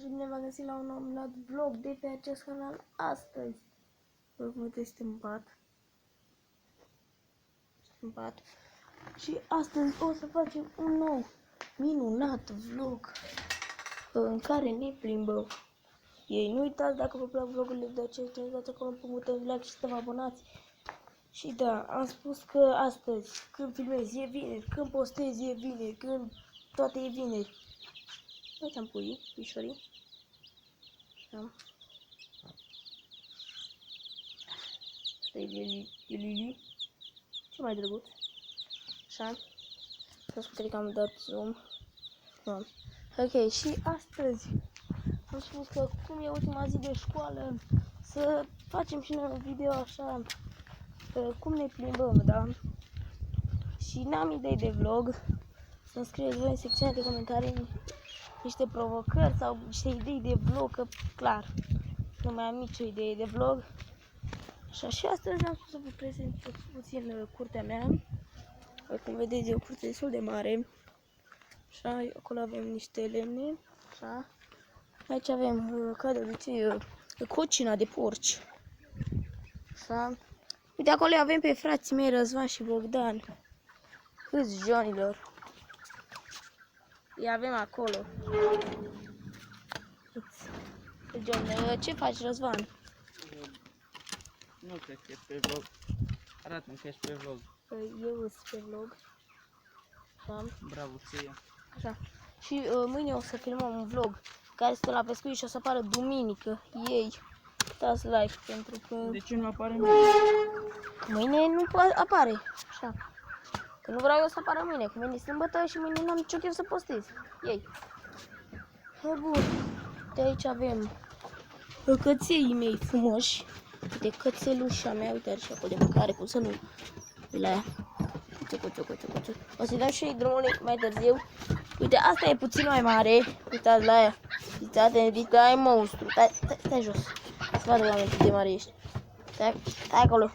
și bine v-am găsit la un nou minut vlog de pe acest canal astăzi. Cum vedeți, în pat. Și astăzi o să facem un nou minunat vlog în care ne plimbăm. Ei, nu uitați, dacă vă plac vlogurile de acest gen, dați acolo pe butonul like și să vă abonați. Și da, am spus că astăzi, când filmez, e vineri, când postez, e vineri, când toate e vineri. Uite-am puișorii. Da. Asta e Lili. Ce mai drăguț. Așa. Să scutere că am dat zoom. Da. Ok, și astăzi am spus că cum e ultima zi de școală, să facem și noi un video așa, cum ne plimbăm, da? Și n-am idei de vlog, să-mi scrieți voi în secțiunea de comentarii niște provocări sau niște idei de vlog, că clar, nu mai am nicio idee de vlog. Așa, și astăzi am spus să vă prezint puțin curtea mea. Cum vedeți, e o curte destul de mare. Așa, acolo avem niște lemne. Așa. Aici avem, ca de obicei, cocina de porci. Așa. Uite, acolo avem pe frații mei Răzvan și Bogdan. Câți Johnilor. Îi avem acolo. John, ce faci, Răzvan? Nu cred că ești pe vlog. Arată-mi că ești pe vlog. Eu sunt pe vlog. Așa. Bravo, ție. Așa. Și mâine o să filmăm un vlog care stă la pescuit și o să apară duminică. Ei, dați like pentru că... De ce nu apare mâine? Mâine nu apare. Așa. Că nu vreau eu să apară mâine, că mâine e sâmbătă și mâine n-am nicio chef să postez. Ei. Bun. De aici avem căței mei frumoși. Uite, cățelușa mea, uite, are și acolo de mâncare, cum să nu la ea. Cuțu. O să-i dau și ei drumul mai târziu. Uite, asta e puțin mai mare. Uitați la ea. Uitați, ai monstru. Stai jos. Să vadă oamenii cât de mare ești. Stai acolo.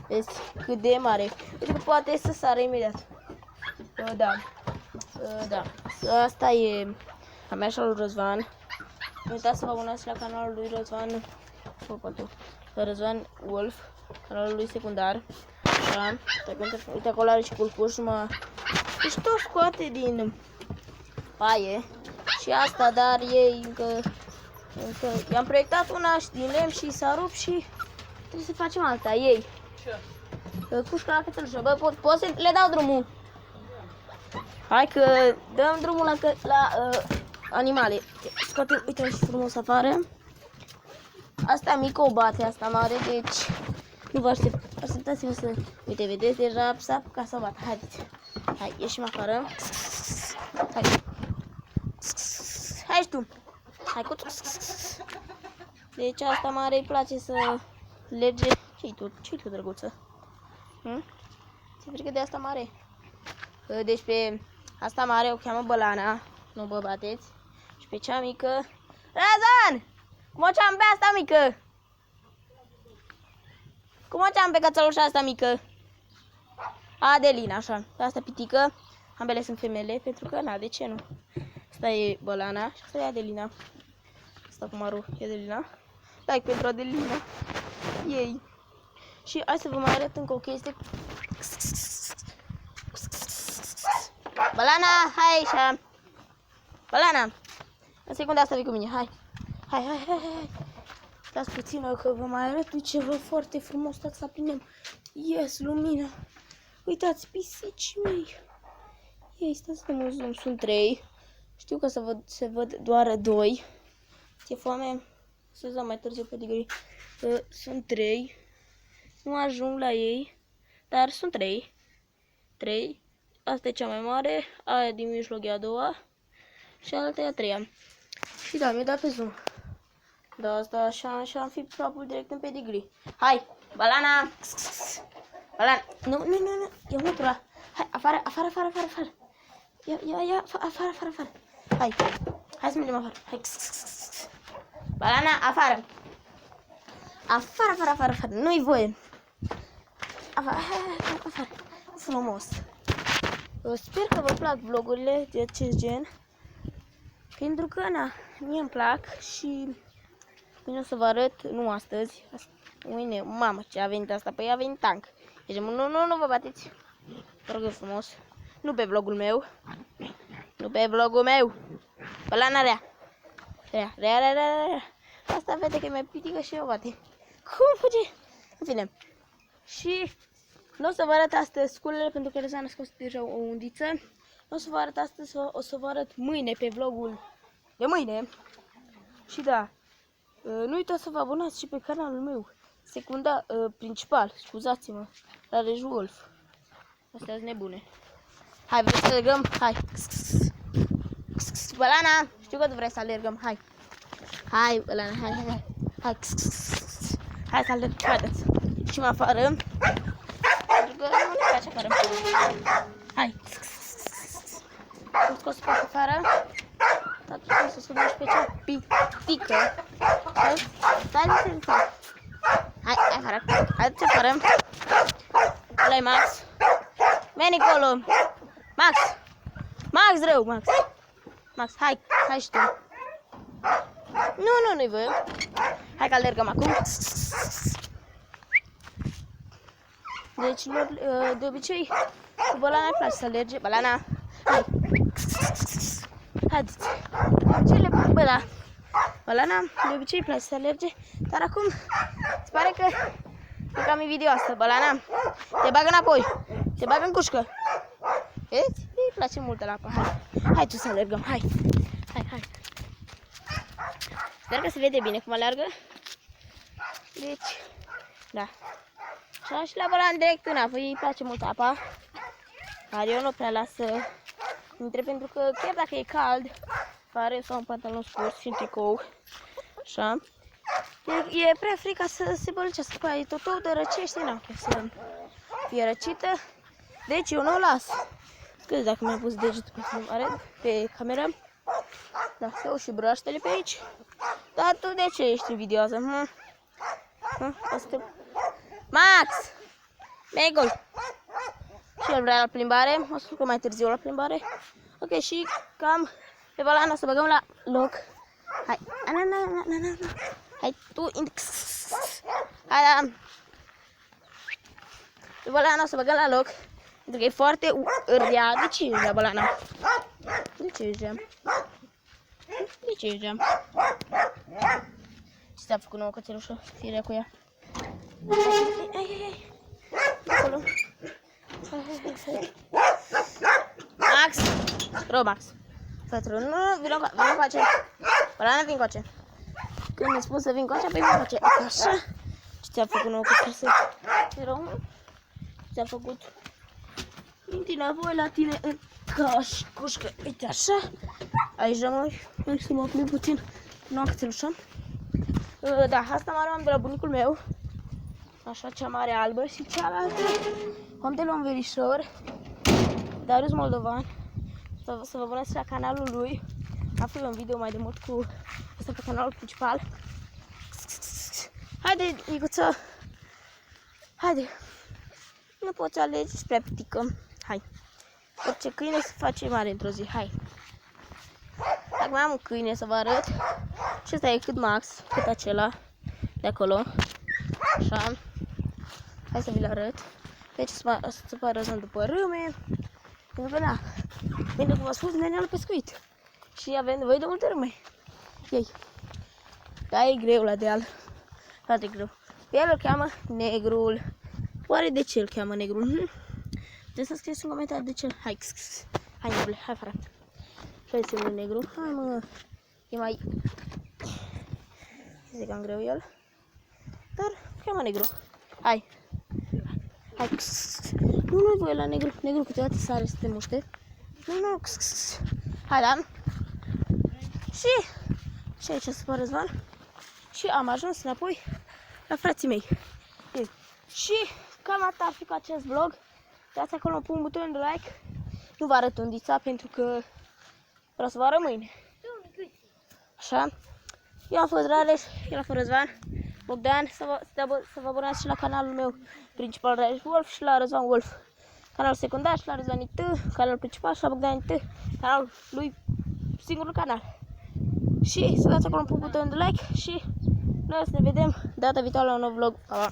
Vezi cât de mare. Uite că poate să sară imediat. Da. Asta e a mea și a lui Răzvan. Nu uitați să vă abonați la canalul lui Răzvan. Răzvan Wolf, canalul lui secundar. Da. Uite, acolo are și culcuș, deci tot scoate din paie. Și asta, dar ei încă i-am proiectat una și din lemn și s-a rupt și trebuie să facem alta. Ei. Cușca la cățelușă. Bă, pot să le dau drumul? Hai că dăm drumul la animale. Scoate, uite și frumos afară. Asta mică o bate, asta mare, deci nu vă așteptați-vă să... Uite, vedeți, deja s-a apucat să o bată. Haideți. Hai, ieșim afară. Hai și tu. Hai, deci asta mare îi place să lerge. Ce-i tu, drăguță? Ți-e frică de asta mare? Deci pe asta mare o cheamă Bălana. Nu vă bateți. Și pe cea mică... Răzvan! Cum o ceam pe asta mică? Cum o ceam pe cățălușa asta mică? Adelina, așa. Asta pitică. Ambele sunt femele, pentru că, na, de ce nu? Asta e Bălana și asta e Adelina. Asta cu maru e Adelina. Like pentru Adelina. Ei. Și hai să vă mai arăt încă o chestie. Bălana, hai așa. Bălana. În secunda asta vii cu mine, hai. Hai. Stați puțin că vă mai arăt ceva foarte frumos. Stați să aprindem. Yes, lumina. Uitați, pisicii mei. Ei, stați să mă zoom. Sunt 3. Știu că se văd doar 2. Ți-e foame? Să dau mai târziu pe digării. Sunt 3. Nu ajung la ei. Dar sunt 3. 3. Asta e cea mai mare. Aia din mijloc e a doua. Și alta e a treia. Și da, mi-a dat pe zoom. Da, asta așa am fi prapul direct în pedigree. Hai, Bălana! Bălana! Nu, ia mătura. Hai, afară. Ia, afară. Hai să mergem afară. Hai. Bălana, afară. Afară. Nu-i voie. Afară. Frumos. Sper că vă plac vlogurile de acest gen. Pentru că, na, mie îmi plac și mâine o să vă arăt, nu astăzi, mâine, mamă, ce a venit asta, păi a venit tank. Deci, nu vă bateți, vă rog eu frumos, nu pe vlogul meu, nu pe vlogul meu, balana rea. Asta vede că e mai pitică și eu bate. Cum fuge? În fine. Și nu o să vă arăt astăzi sculele pentru că Răzvan a scos deja o undiță. Nu o să vă arăt astăzi, o să vă arăt mâine pe vlogul de mâine. Și da, nu uitați să vă abonați și pe canalul meu secundar, principal, scuzați-mă, la Reju Wolf. Astea sunt nebune. Hai, vreți să alergăm? Hai. Balana, știu că tu vrei să alergăm, hai. Hai, Balana, hai. Hai să alergăm, haideți. Și mă afară. Pentru că nu ne place afară. Hai. Am scos pe afară. Dar trebuie să scudem și pe cea pitică. Hai, afară. Haideți afară. Ăla-i Max. Veni colo. Max rău, Max, hai și tu. Nu-i voi. Hai că alergăm acum. Deci, de obicei, cu Balana îi place să alerge. Balana, hai. Haideți. Balana, de obicei îi place să alerge, dar acum se pare că e cam invidioasă. Balana, te bagă înapoi. Te bagă în cușcă. Vezi? Îi place mult la apă. Hai tu să alergăm, hai. Sper că se vede bine cum alergă. Deci, da. Și la Balana direct în apă, îi place mult apa. Dar eu nu prea las să intre pentru că chiar dacă e cald, are sau un pantalon scurt și un tricou, așa, e prea frica să se bălcească pe aia, tot de răcește, n-am chef să fie răcită. Deci eu nu o las. Scuze dacă mi-am pus degetul pe filmare, pe cameră. Da, se au și broaștele pe aici. Dar tu de ce ești invidioasă? Max! Megul! Și el vrea la plimbare. O să duc mai târziu la plimbare. Ok, și cam pe Balana să băgăm la loc. Hai! Hai tu! Hai, da! Pe Balana să băgăm la loc. Pentru că e foarte rea. De ce ești la Balana? De ce ești geam? Ce ți-a făcut nouă cățelușă? Firea cu ea. Hai. Acolo. Hai. Max! Max. Fetru, nu, vino încoace. Balana, vin încoace. Când mi-ai spus să vin încoace, apoi vin încoace. Așa. Ce ți-a făcut nouă cățelușă? Ce ți-a făcut? Inti înapoi la tine în cușcă. Uite așa. Aici rămâi. Hai să mă plimb puțin. Nu am cățelușă. Da, asta mare am de la bunicul meu. Așa, cea mare albă și cealaltă am de la un verișor, Darius Moldovan. Să vă abonați la canalul lui. Am făcut un video mai de mult cu asta pe canalul principal. Haide, Nicuță! Haide! Nu poți alege spre pitică. Hai! Orice câine se face mare într-o zi. Hai! Dacă mai am un câine să vă arăt. Și ăsta e cât Max, cât acela de acolo. Așa. Hai să vi-l arăt. Deci să se pară Răzvan după râme. Pentru că da, pentru că v-am spus, ne-am la pescuit. Și avem nevoie de multe râme. Ei. Da, e greu la deal. Foarte greu. Pe el îl cheamă Negrul. Oare de ce îl cheamă Negrul? Trebuie să scrieți un comentariu de ce. Hai, Negrule, hai frate. Hai să un Negru. Hai mă. E mai... Este cam greu el. Dar cheamă Negru. Hai. Nu-i voie la Negru. Negru câteodată sare să te muște. Nu. Hai, da. Și aici se pare Răzvan. Și am ajuns înapoi la frații mei. Și cam atât ar fi cu acest vlog. Dați acolo un buton de like. Nu vă arăt undița pentru că vreau să vă arăt mâine. Așa. Eu am fost Rareș, el a fost Răzvan Bogdan. Să vă abonați și la canalul meu principal Rareș Wolf și la Răzvan Wolf. Canalul secundar și la Răzvan IT, canalul principal și la Bogdan IT, canalul lui, singurul canal. și să dați acolo un buton de like și noi o să ne vedem data viitoare la un nou vlog. Pa, pa!